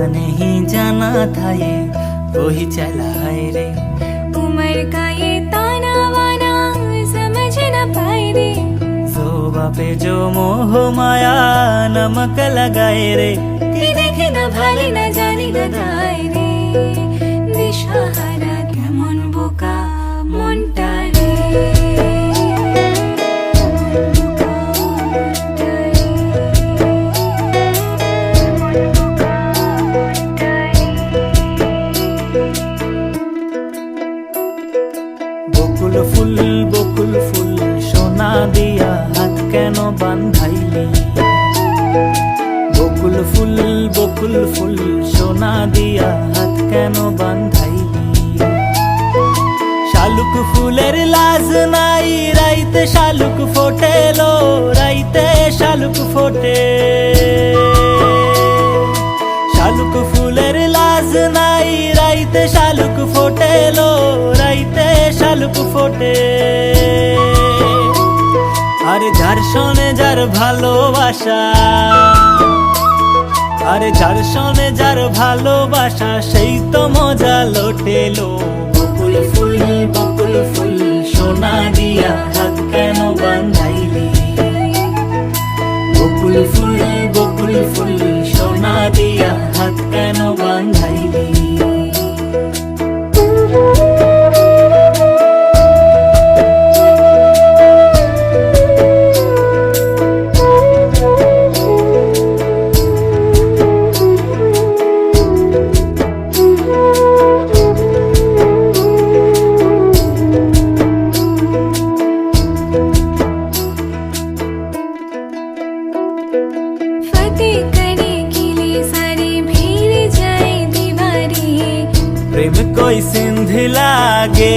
नहीं जाना था ये वही चला है रे। उम्र का ये ताना वाना समझ न पाए रे। जोबा पे जो मोह माया नमक लगाए रे। कि देखे न भाले न जानी न दाए रे। दिशाहारा केमन बोका মনটা রে। বকুল ফুল সোনা দিয়া হাত কেন বান্ধাইলি। বকুল ফুল সোনা দিয়া হাত কেন বান্ধাইলি। শালুক ফুলের লাজ নাই রাইতে শালুক ফোটেলো, রাইতে শালুক ফোটে। শালুক ফুলের লাজ নাই রাইতে শালুক ফোটেলো, রাইতে শালুক ফোটে। আরে যার শোনে যার ভালোবাসা, আরে যার শোনে যার ভালোবাসা সেই তো মজা লোটেলো। বকুল ফুল সোনা দিয়া হাত কেন বান্ধাইলি। বকুল ফুল সোনা দিয়া হাত কেন বান্ধাইলি। प्रेम कोई सिंध लागे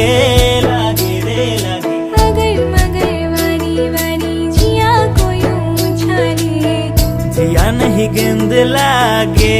लागे रे लागे। मगर मगर वानी वानी जिया कोई उछाले। जिया नहीं गेंद लागे